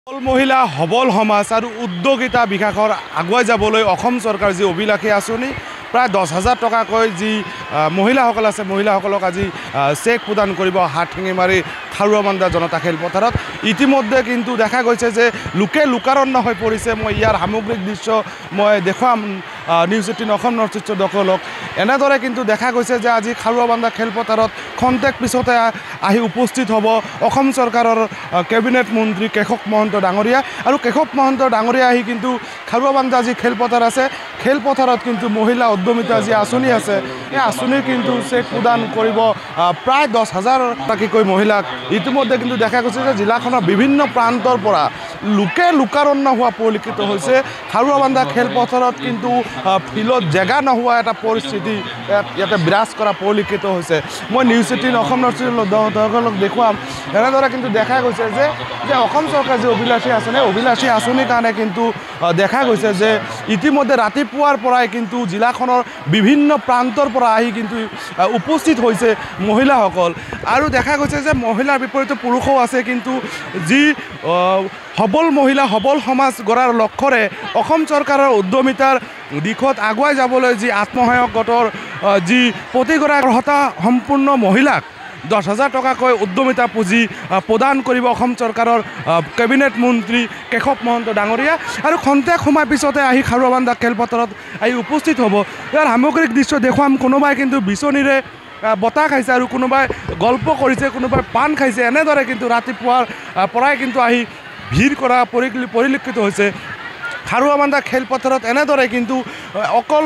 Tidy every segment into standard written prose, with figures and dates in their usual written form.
সবল মহিলা সবল সমাজ আৰু উদ্যোগিতা বিকাশৰ আগুৱাই যাবলৈ অসম চৰকাৰ যি অভিলাষী আঁচনি প্ৰায় 10,000 টকাকৈ যি মহিলাসকল আছে মহিলাসকলক আজি চেক প্ৰদান কৰিব হাত ঠেঙি মাৰি খাৰুৱাবান্ধা জনতা খেলপথাৰত ইতিমধ্যে কিন্তু দেখা গৈছে যে লোকে লোকাৰণ্য হৈ পৰিছে। মই ইয়াৰ সামগ্ৰিক দৃশ্য মই দেখুৱাম নিউজ 18 অসম নৰ্থ ইষ্টৰ দৰ্শকক। এনেদৰে কিন্তু দেখা গৈছে যে আজি খাৰুৱাবান্ধা খেলপথাৰত খন্তেক পিছতে আহি উপস্থিত হ'ব অসম চৰকাৰৰ কেবিনেট মন্ত্ৰী কেশৱ মহন্ত ডাঙৰীয়া আৰু কেশৱ মহন্ত ডাঙৰীয়া আহি কিন্তু খাৰুৱাবান্ধা যি খেলপথাৰ আছে খেলপথাৰত কিন্তু মহিলা উদ্যমিতা যি আঁচনি আছে এই আঁচনি কিন্তু চেক প্ৰদান কৰিব প্ৰায় 10,000 টকাকৈ মহিলাক। ইতিমধ্যে কিন্তু দেখা গৈছে যে জিলাখনৰ বিভিন্ন প্ৰান্তৰ পৰা লোকে লোকাৰণ্য হোৱা পৰিলক্ষিত হৈছে। খাৰুৱাবান্ধা খেলপথাৰত কিন্তু ফিল্ডত জেগা নোহোৱা এটা পৰিস্থিতি ইয়াতে বিৰাজ কৰা পৰিলক্ষিত হৈছে। মই নিউজ 18 অসম নৰ্থ ইষ্টৰ দৰ্শকক দেখুৱাম। এনেদৰে কিন্তু দেখা গৈছে যে অসম চৰকাৰ যি অভিলাষী আঁচনিৰ কাৰণে কিন্তু দেখা গৈছে যে ইতিমধ্যে ৰাতিপুৱাৰ পৰাই কিন্তু জিলাখনৰ বিভিন্ন প্ৰান্তৰ পৰা আহি কিন্তু উপস্থিত হৈছে মহিলাসকল আৰু দেখা গৈছে যে মহিলাৰ বিপৰীতে পুৰুষও আছে। কিন্তু যি সবল মহিলা সবল সমাজ গঢ়াৰ লক্ষ্যৰে অসম চৰকাৰৰ উদ্যমিতাৰ দিশত আগুৱাই যাবলৈ যি আত্মসহায়ক গোটৰ যি প্ৰতিগৰাকী সম্পূৰ্ণ মহিলাক 10,000 টকাকৈ উদ্যমিতা পুঁজি প্ৰদান কৰিব অসম চৰকাৰৰ কেবিনেট মন্ত্ৰী কেশৱ মহন্ত ডাঙৰীয়া আৰু খন্তেক সময় পিছতে আহি খাৰুৱাবান্ধা খেলপথাৰত আহি উপস্থিত হ'ব। ইয়াৰ সামগ্ৰিক দৃশ্য দেখুৱাম। কোনোবাই কিন্তু বিচনীৰে বতাহ খাইছে আৰু কোনোবাই গল্প কৰিছে, কোনোবাই পাণ খাইছে। এনেদৰে কিন্তু ৰাতিপুৱাৰ পৰাই কিন্তু আহি ভিৰ কৰা পৰিলক্ষিত হৈছে খাৰুৱাবান্ধা খেলপথাৰত। এনেদৰে কিন্তু অকল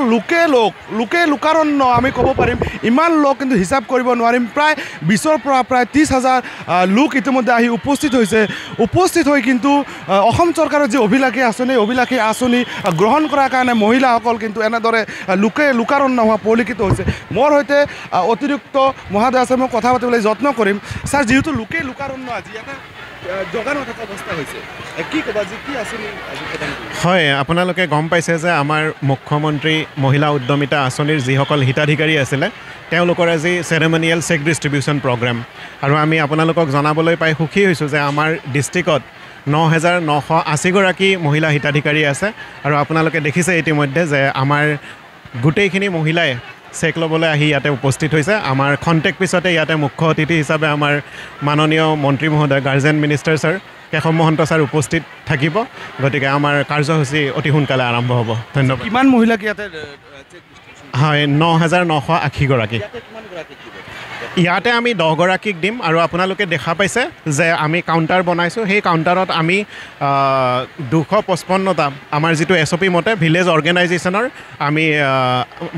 লোকে লোকাৰণ্য আমি ক'ব পাৰিম। ইমান লোক কিন্তু হিচাপ কৰিব নোৱাৰিম। প্ৰায় 20ৰ পৰা প্ৰায় 30,000 লোক ইতিমধ্যে আহি উপস্থিত হৈছে। উপস্থিত হৈ কিন্তু অসম চৰকাৰৰ যি অভিলাষী আঁচনি গ্ৰহণ কৰাৰ কাৰণে মহিলাসকল কিন্তু এনেদৰে লোকে লোকাৰণ্য হোৱা পৰিলক্ষিত হৈছে। মোৰ সৈতে অতিৰিক্ত মহোদয় আছে, মই কথা পাতিবলৈ যত্ন কৰিম। ছাৰ, যিহেতু লোকে লোকাৰণ্য আজি এটা হয়, আপোনালোকে গম পাইছে যে আমাৰ মুখ্যমন্ত্ৰী মহিলা উদ্যমিতা আঁচনিৰ যিসকল হিতাধিকাৰী আছিলে তেওঁলোকৰ আজি চেৰেমনিয়েল চেক ডিষ্ট্ৰিবিউশ্যন প্ৰগ্ৰেম আৰু আমি আপোনালোকক জনাবলৈ পাই সুখী হৈছোঁ যে আমাৰ ডিষ্ট্ৰিক্টত 9,980 গৰাকী মহিলা হিতাধিকাৰী আছে আৰু আপোনালোকে দেখিছে ইতিমধ্যে যে আমাৰ গোটেইখিনি মহিলাই চেক ল'বলৈ আহি ইয়াতে উপস্থিত হৈছে। আমাৰ খন্তেক পিছতে ইয়াতে মুখ্য অতিথি হিচাপে আমাৰ মাননীয় মন্ত্ৰী মহোদয় guardian minister sir Keshab Mahanta sir উপস্থিত থাকিব। গতিকে আমাৰ কাৰ্যসূচী অতি সোনকালে আৰম্ভ হ'ব। ধন্যবাদ। কিমান মহিলাক ইয়াতে? হয়, 9,980 গৰাকী। ইয়াতে আমি 10 গৰাকীক দিম আৰু আপোনালোকে দেখা পাইছে যে আমি কাউণ্টাৰ বনাইছোঁ। সেই কাউণ্টাৰত আমি 255টা আমাৰ যিটো SOP মতে ভিলেজ অৰ্গেনাইজেশ্যনৰ আমি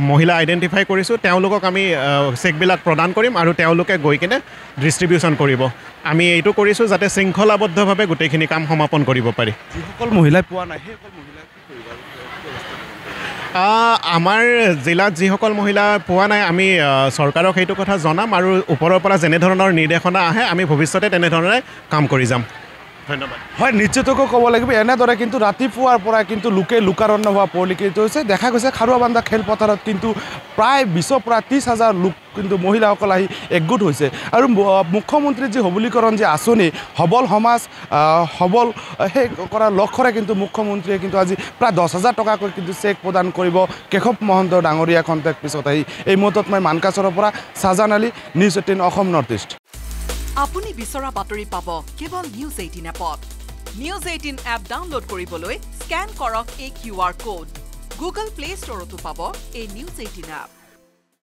মহিলা আইডেণ্টিফাই কৰিছোঁ। তেওঁলোকক আমি চেকবিলাক প্ৰদান কৰিম আৰু তেওঁলোকে গৈ কিনে ডিষ্ট্ৰিবিউশ্যন কৰিব। আমি এইটো কৰিছোঁ যাতে শৃংখলাবদ্ধভাৱে গোটেইখিনি কাম সমাপন কৰিব পাৰি। যিসকল মহিলাই পোৱা নাই সেইসকল মহিলা আমাৰ জিলাত যিসকল মহিলা পোৱা নাই আমি চৰকাৰক সেইটো কথা জনাম আৰু ওপৰৰ পৰা যেনেধৰণৰ নিৰ্দেশনা আহে আমি ভৱিষ্যতে তেনেধৰণে কাম কৰি যাম। ধন্যবাদ। হয়, নিশ্চিতকৈ ক'ব লাগিব এনেদৰে কিন্তু ৰাতিপুৱাৰ পৰা কিন্তু লোকে লোকাৰণ্য হোৱা পৰিলক্ষিত হৈছে। দেখা গৈছে খাৰুৱাবান্ধা খেলপথাৰত কিন্তু প্ৰায় 20ৰ পৰা 30,000 লোক কিন্তু মহিলাসকল আহি একগোট হৈছে আৰু মুখ্যমন্ত্ৰীৰ যি সবলীকৰণ যি আঁচনি সবল সমাজ সবল সেই কৰাৰ লক্ষ্যৰে কিন্তু মুখ্যমন্ত্ৰীয়ে কিন্তু আজি প্ৰায় 10,000 টকাকৈ কিন্তু চেক প্ৰদান কৰিব কেশৱ মহন্ত ডাঙৰীয়া খন্তেক পিছত আহি। এই মুহূৰ্তত মই মানকাছৰৰ পৰা Sajan Ali, news 18 Asom north east. আপুনি বিচৰা বাতৰি পাব কেৱল নিউজ 18 এপত। নিউজ 18 এপ ডাউনলোড কৰিবলৈ স্কেন কৰক এই QR কোড। গুগল প্লে ষ্টৰতো পাব এই নিউজ 18 এপ।